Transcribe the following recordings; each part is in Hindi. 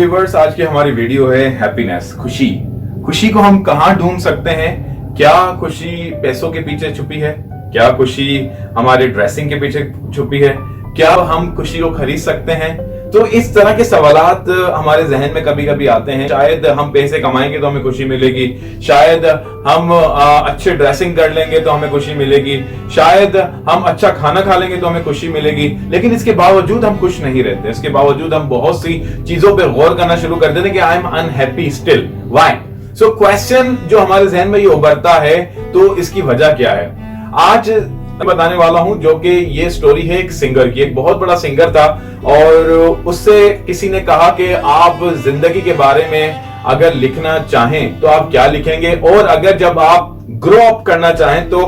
व्यूवर्स, आज की हमारी वीडियो है हैप्पीनेस, खुशी। खुशी को हम कहाँ ढूंढ सकते हैं? क्या खुशी पैसों के पीछे छुपी है? क्या खुशी हमारे ड्रेसिंग के पीछे छुपी है? क्या हम खुशी को खरीद सकते हैं? तो इस तरह के सवालात हमारे जहन में कभी कभी आते हैं। शायद हम पैसे कमाएंगे तो हमें खुशी मिलेगी, शायद हम अच्छे ड्रेसिंग कर लेंगे तो हमें खुशी मिलेगी, शायद हम अच्छा खाना खा लेंगे तो हमें खुशी मिलेगी, लेकिन इसके बावजूद हम खुश नहीं रहते। इसके बावजूद हम बहुत सी चीजों पर गौर करना शुरू कर देते हैं कि I am unhappy still, why? So question जो हमारे जहन में ये उभरता है, तो इसकी वजह क्या है? आज बताने वाला हूं, जो कि ये स्टोरी है एक सिंगर की। एक बहुत बड़ा सिंगर था और उससे किसी ने कहा कि आप जिंदगी के बारे में अगर लिखना चाहें तो आप क्या लिखेंगे, और अगर जब आप ग्रो अप करना चाहें तो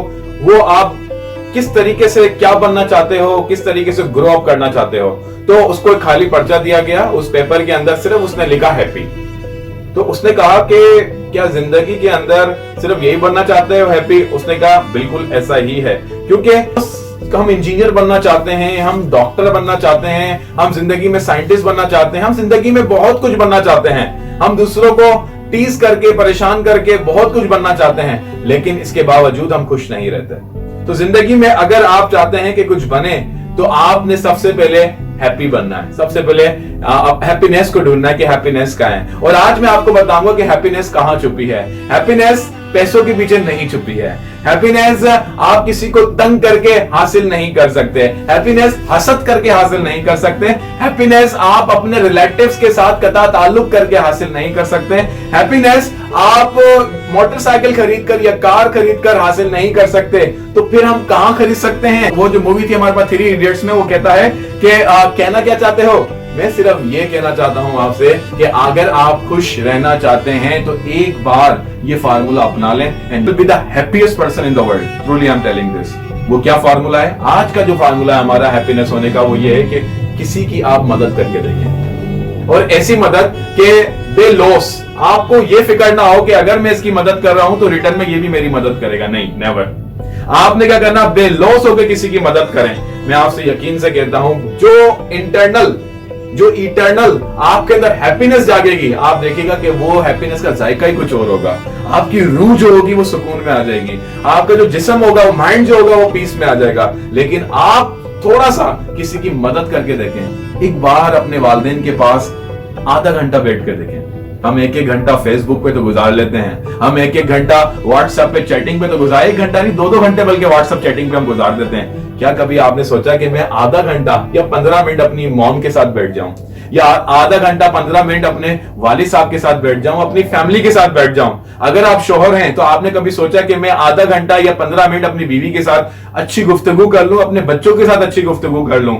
वो आप किस तरीके से क्या बनना चाहते हो, किस तरीके से ग्रो अप करना चाहते हो। तो उसको एक खाली पर्चा दिया गया, उस पेपर के अंदर सिर्फ उसने लिखा हैप्पी। तो उसने कहा कि क्या जिंदगी के अंदर सिर्फ यही बनना चाहते हो, हैप्पी? उसने कहा बिल्कुल ऐसा ही है, क्योंकि हम इंजीनियर बनना चाहते हैं, हम डॉक्टर बनना चाहते हैं, हम जिंदगी में साइंटिस्ट बनना चाहते हैं, हम जिंदगी में बहुत कुछ बनना चाहते हैं, हम दूसरों को टीज करके परेशान करके बहुत कुछ बनना चाहते हैं, लेकिन इसके बावजूद हम खुश नहीं रहते। तो जिंदगी में अगर आप चाहते हैं कि कुछ बने, तो आपने सबसे पहले हैप्पी बनना है। सबसे पहले हैप्पीनेस को ढूंढना है कि हैप्पीनेस कहाँ है। और आज मैं आपको बताऊंगा कि हैप्पीनेस कहाँ छुपी है। हैप्पीनेस पैसों के पीछे नहीं छुपी है। हैप्पीनेस आप किसी को तंग करके हासिल नहीं कर सकते। हैप्पीनेस हसद करके हासिल नहीं कर सकते। हैप्पीनेस आप अपने रिलेटिव्स के साथ कता ताल्लुक करके हासिल नहीं कर सकते। हैप्पीनेस आप मोटरसाइकिल खरीदकर या कार खरीदकर हासिल नहीं कर सकते। तो फिर हम कहां खरीद सकते हैं? वो जो मूवी थी हमारे पास 3 इडियट्स में, वो कहता है कि कहना क्या चाहते हो? मैं सिर्फ ये कहना चाहता हूं आपसे कि अगर आप खुश रहना चाहते हैं तो एक बार ये फार्मूला अपना लें, and will be the happiest person in the world. Truly I am telling this. वो क्या फार्मूला है? आज का जो फार्मूला है हमारा हैप्पीनेस होने का, वो ये है कि किसी की आप मदद करके देखें, और ऐसी मदद के बे लॉस आपको ये फिक्र ना हो कि अगर मैं इसकी मदद कर रहा हूं तो रिटर्न में ये भी मेरी मदद करेगा। नहीं, नेवर। आपने क्या करना? बेलॉस होकर किसी की मदद करें। मैं आपसे यकीन से कहता हूं, जो इंटरनल, जो इटर्नल आपके अंदर हैप्पीनेस जागेगी, आप देखिएगा कि वो हैप्पीनेस का जायका ही कुछ और होगा। आपकी रूह जो होगी वो सुकून में आ जाएगी, आपका जो जिस्म होगा, वो माइंड जो होगा, वो पीस में आ जाएगा। लेकिन आप थोड़ा सा किसी की मदद करके देखें। एक बार अपने वालिदैन के पास आधा घंटा बैठ कर देखें। हम 1-1 घंटा फेसबुक पे तो गुजार लेते हैं, हम 1-1 घंटा व्हाट्सएप पे चैटिंग पे तो गुजार, 1 घंटा नहीं 2-2 घंटे बल्कि व्हाट्सएप चैटिंग पे हम गुजार देते हैं। क्या कभी आपने सोचा कि मैं आधा घंटा या 15 मिनट अपनी मॉम के साथ बैठ जाऊं, या आधा घंटा 15 मिनट अपने वालिद साहब के साथ बैठ जाऊं, अपनी फैमिली के साथ बैठ जाऊं? अगर आप शौहर हैं तो आपने कभी सोचा कि मैं आधा घंटा या 15 मिनट अपनी बीवी के साथ अच्छी गुफ्तगू कर लूं, अपने बच्चों के साथ अच्छी गुफ्तगू कर लूं?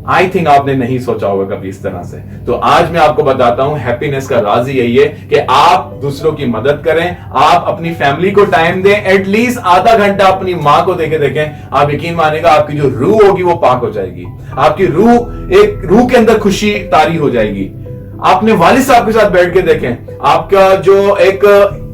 आई थिंक आपने नहीं सोचा होगा कभी इस तरह से। तो आज मैं आपको बताता हूं, हैप्पीनेस का राज ही यही है कि आप दूसरों की मदद करें, आप अपनी फैमिली को टाइम दें, एटलीस्ट आधा घंटा अपनी मां को देखें। आप यकीन मानेगा, आपकी जो रूह होगी वो पाक हो जाएगी, आपकी रूह के अंदर खुशी तारी हो जाएगी। आपने वालिद साहब के साथ बैठ के देखें, आपका जो एक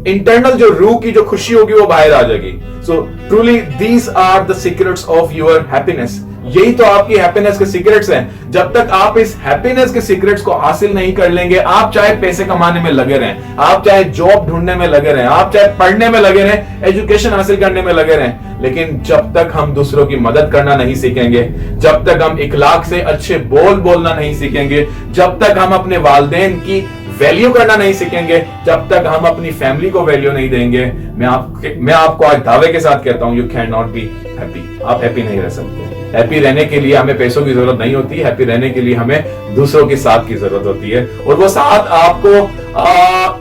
इंटरनल जो रूह की जो खुशी होगी वो बाहर आ जाएगी। So truly these are the secrets of your happiness. यही तो आपकी हैप्पीनेस के सीक्रेट्स हैं। जब तक आप इस हैप्पीनेस के सीक्रेट्स को हासिल नहीं कर लेंगे, आप चाहे पैसे कमाने में लगे रहें, आप चाहे जॉब ढूंढने में लगे रहें, आप चाहे पढ़ने में लगे रहें, एजुकेशन हासिल करने में लगे रहें, लेकिन जब तक हम दूसरों की मदद करना नहीं सीखेंगे, जब तक हम इखलाक से अच्छे बोल बोलना नहीं सीखेंगे, जब तक हम अपने वालिदैन की वैल्यू करना नहीं सीखेंगे, जब तक हम अपनी फैमिली को वैल्यू नहीं देंगे, मैं आपको आज दावे के साथ कहता हूं, you can not be happy. आप हैप्पी नहीं रह सकते। हैप्पी रहने के लिए हमें पैसों की जरूरत नहीं होती। हैप्पी रहने के लिए हमें दूसरों के साथ की जरूरत होती है, और वो साथ आपको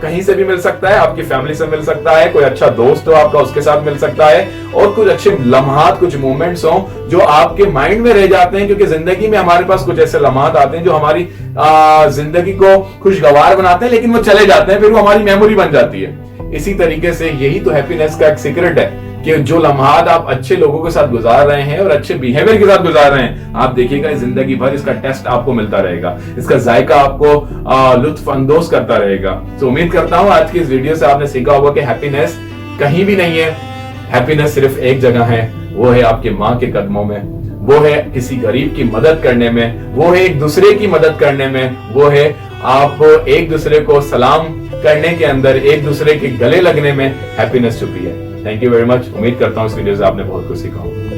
कहीं से भी मिल सकता है, आपकी फैमिली से मिल सकता है, कोई अच्छा दोस्त हो आपका उसके साथ मिल सकता है, और कुछ अच्छे लम्हात, कुछ मोमेंट्स हो जो आपके माइंड में रह जाते हैं। क्योंकि जिंदगी में हमारे पास कुछ ऐसे लम्हात आते हैं जो हमारी जिंदगी को खुशगवार बनाते हैं, लेकिन वो चले जाते हैं, फिर वो हमारी मेमोरी बन जाती है। इसी तरीके से यही तो हैप्पीनेस का एक सीक्रेट है कि जो लम्हात आप अच्छे लोगों के साथ गुजार रहे हैं और अच्छे बिहेवियर के साथ गुजार रहे हैं, आप देखिएगा जिंदगी भर इसका टेस्ट आपको मिलता रहेगा, इसका जायका आपको लुत्फ अंदोज करता रहेगा। तो उम्मीद करता हूं आज की इस वीडियो से आपने सीखा होगा कि हैप्पीनेस कहीं भी नहीं है। हैप्पीनेस सिर्फ एक जगह है, वो है आपके माँ के कदमों में, वो है किसी गरीब की मदद करने में, वो है एक दूसरे की मदद करने में, वो है आप एक दूसरे को सलाम करने के अंदर, एक दूसरे के गले लगने में हैप्पीनेस छुपी है। Thank you very much. उम्मीद करता हूँ इस वीडियो से आपने बहुत कुछ सीखा होगा।